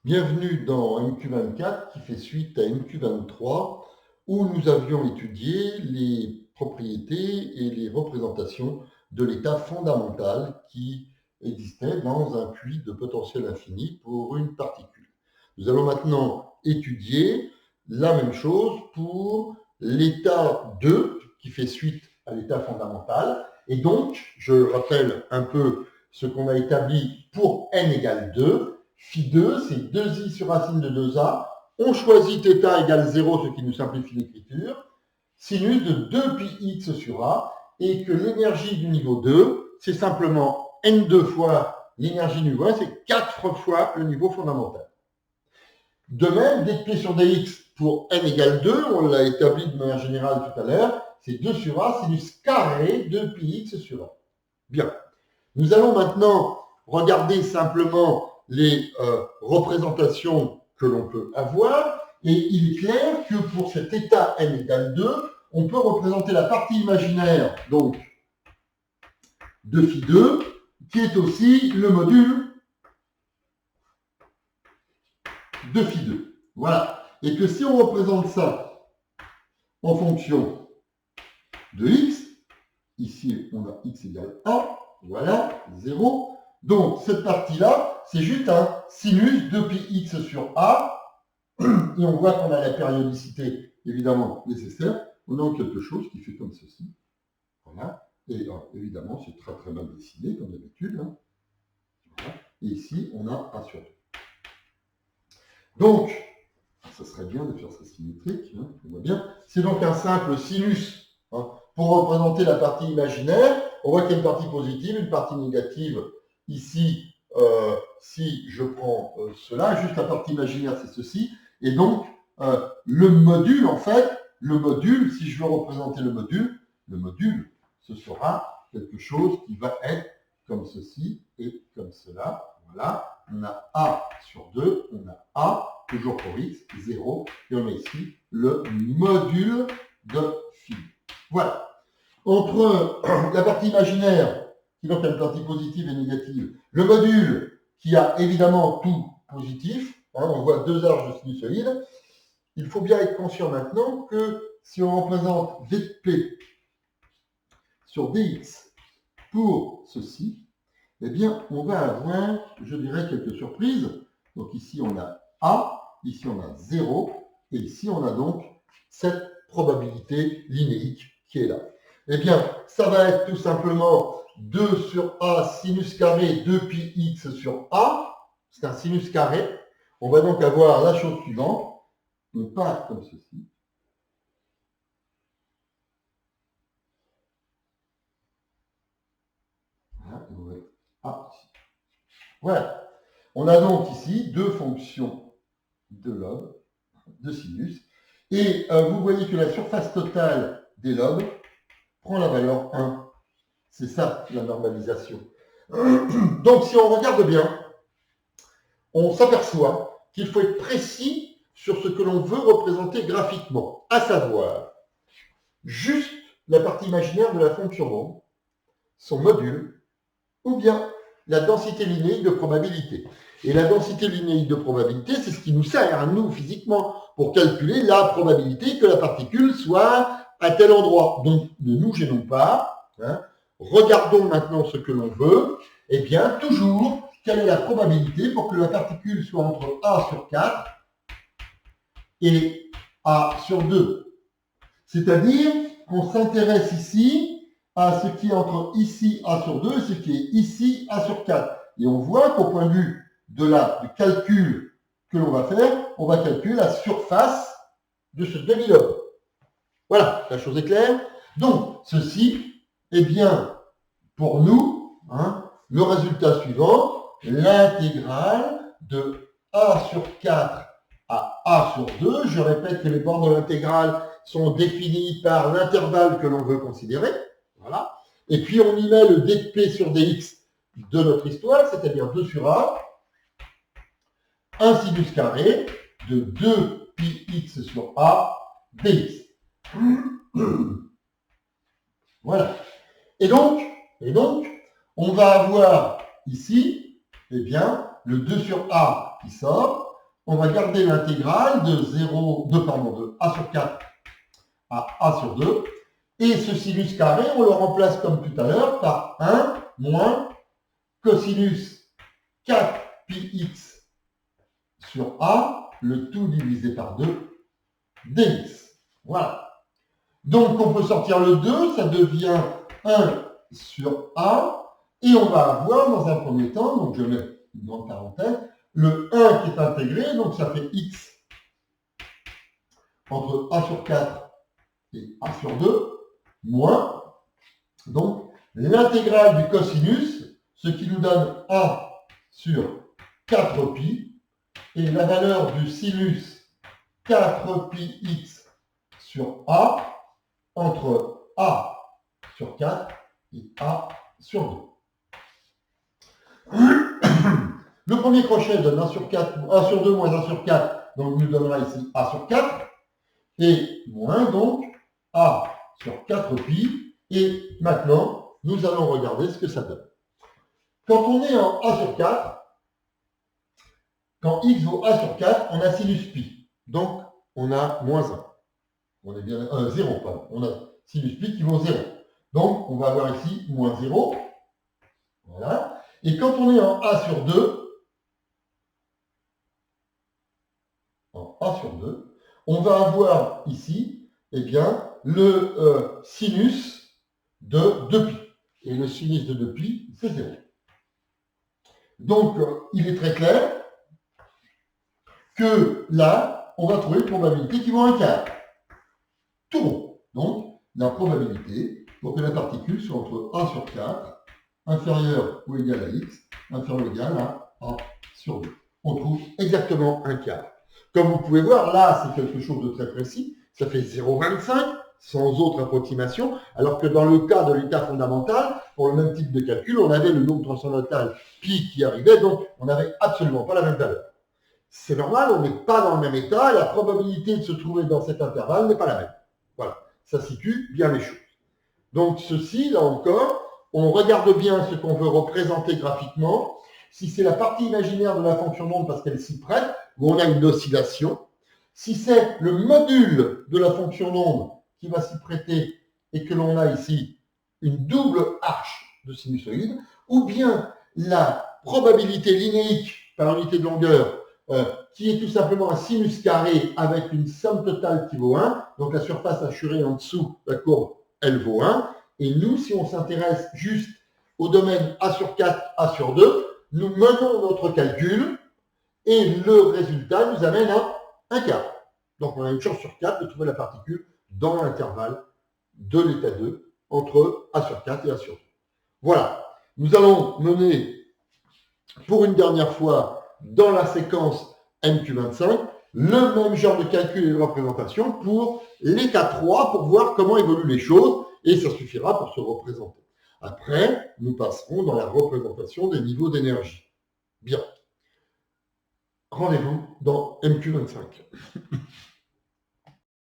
Bienvenue dans MQ24 qui fait suite à MQ23 où nous avions étudié les propriétés et les représentations de l'état fondamental qui existait dans un puits de potentiel infini pour une particule. Nous allons maintenant étudier la même chose pour l'état 2 qui fait suite à l'état fondamental. Et donc, je rappelle un peu ce qu'on a établi pour n égale 2. Phi2, c'est 2i sur racine de 2a. On choisit θ égale 0, ce qui nous simplifie l'écriture. Sinus de 2πx sur a, et que l'énergie du niveau 2, c'est simplement n2 fois l'énergie du niveau 1, c'est 4 fois le niveau fondamental. De même, dp sur dx pour n égale 2, on l'a établi de manière générale tout à l'heure, c'est 2 sur a, sinus carré de πx sur a. Bien. Nous allons maintenant regarder simplement les représentations que l'on peut avoir, et il est clair que pour cet état n égale 2, on peut représenter la partie imaginaire, donc, de phi2, qui est aussi le module de phi2. Voilà. Et que si on représente ça en fonction de x, ici on a x égale 1, voilà, 0. Donc, cette partie-là, c'est juste un sinus de πx sur a, et on voit qu'on a la périodicité, évidemment, nécessaire. On a quelque chose qui fait comme ceci. Voilà. Et évidemment, c'est très très bien dessiné, comme d'habitude. Hein. Voilà. Et ici, on a a sur 2. Donc, ça serait bien de faire ça symétrique, hein, on voit bien. C'est donc un simple sinus. Hein. Pour représenter la partie imaginaire, on voit qu'il y a une partie positive, une partie négative. Ici, si je prends cela, juste la partie imaginaire, c'est ceci. Et donc, le module, en fait, si je veux représenter le module, ce sera quelque chose qui va être comme ceci et comme cela. Voilà, on a A sur 2, on a A, toujours pour X, 0, et on a ici le module de phi. Voilà. Entre la partie imaginaire, qui donc a une partie positive et négative, le module, qui a évidemment tout positif, hein, on voit deux arches de sinusoïde, il faut bien être conscient maintenant que si on représente dp sur dx pour ceci, eh bien, on va avoir, je dirais, quelques surprises. Donc ici, on a A, ici, on a 0, et ici, on a donc cette probabilité linéique qui est là. Eh bien, ça va être tout simplement 2 sur A sinus carré 2πx sur A. C'est un sinus carré. On va donc avoir la chose suivante. On part comme ceci. Voilà. On a donc ici deux fonctions de lobe, de sinus. Et vous voyez que la surface totale des lobes prend la valeur 1. C'est ça, la normalisation. Donc, si on regarde bien, on s'aperçoit qu'il faut être précis sur ce que l'on veut représenter graphiquement, à savoir juste la partie imaginaire de la fonction rond, son module, ou bien la densité linéique de probabilité. Et la densité linéique de probabilité, c'est ce qui nous sert, nous, physiquement, pour calculer la probabilité que la particule soit à tel endroit. Donc, ne nous gênons pas. Hein. Regardons maintenant ce que l'on veut. Eh bien, toujours, quelle est la probabilité pour que la particule soit entre A sur 4 et A sur 2. C'est-à-dire qu'on s'intéresse ici à ce qui est entre ici A sur 2 et ce qui est ici A sur 4. Et on voit qu'au point de vue du calcul que l'on va faire, on va calculer la surface de ce demi-lobe. Voilà, la chose est claire. Donc, ceci est bien pour nous, hein, le résultat suivant, l'intégrale de A sur 4 à A sur 2. Je répète que les bornes de l'intégrale sont définies par l'intervalle que l'on veut considérer. Voilà. Et puis, on y met le dp sur dx de notre histoire, c'est-à-dire 2 sur A, 1 sinus carré de 2πx sur A dx. Voilà. Et donc, on va avoir ici, eh bien, le 2 sur A qui sort, on va garder l'intégrale de A sur 4 à A sur 2. Et ce sinus carré, on le remplace comme tout à l'heure par 1 moins cosinus 4πx sur A, le tout divisé par 2, dx. Voilà. Donc, on peut sortir le 2, ça devient 1 sur A, et on va avoir dans un premier temps, donc je mets une grande parenthèse, le 1 qui est intégré, donc ça fait x entre A sur 4 et A sur 2, moins, donc, l'intégrale du cosinus, ce qui nous donne A sur 4π, et la valeur du sinus 4πx sur A, entre A sur 4 et A sur 2. Le premier crochet donne 1 sur 4, 1 sur 2 moins 1 sur 4, donc nous donnera ici A sur 4, et moins donc A sur 4π, et maintenant, nous allons regarder ce que ça donne. Quand on est en A sur 4, quand x vaut A sur 4, on a sinus pi, donc on a moins 1. On est bien 0, pardon. On a sinus pi qui vaut 0. Donc, on va avoir ici moins 0. Voilà. Et quand on est en A sur 2, on va avoir ici, eh bien, le sinus de 2π. Et le sinus de 2π, c'est 0. Donc, il est très clair que là, on va trouver une probabilité qui vaut un quart. Tout rond. Donc, la probabilité pour que la particule soit entre A sur 4, inférieur ou égal à x, inférieur ou égal à A sur 2. On trouve exactement un quart. Comme vous pouvez voir, là, c'est quelque chose de très précis. Ça fait 0,25, sans autre approximation, alors que dans le cas de l'état fondamental, pour le même type de calcul, on avait le nombre transcendantal pi qui arrivait, donc on n'avait absolument pas la même valeur. C'est normal, on n'est pas dans le même état, et la probabilité de se trouver dans cet intervalle n'est pas la même. Voilà, ça situe bien les choses. Donc ceci, là encore, on regarde bien ce qu'on veut représenter graphiquement. Si c'est la partie imaginaire de la fonction d'onde parce qu'elle s'y prête, où on a une oscillation. Si c'est le module de la fonction d'onde qui va s'y prêter et que l'on a ici une double arche de sinusoïde, ou bien la probabilité linéique par unité de longueur qui est tout simplement un sinus carré avec une somme totale qui vaut 1. Donc la surface assurée en dessous, la courbe, elle vaut 1. Et nous, si on s'intéresse juste au domaine A sur 4, A sur 2, nous menons notre calcul et le résultat nous amène à un quart. Donc on a une chance sur 4 de trouver la particule dans l'intervalle de l'état 2 entre A sur 4 et A sur 2. Voilà. Nous allons mener pour une dernière fois dans la séquence MQ25 le même genre de calcul et de représentation pour l'état 3 pour voir comment évoluent les choses et ça suffira pour se représenter. Après, nous passerons dans la représentation des niveaux d'énergie. Bien. Rendez-vous dans MQ25.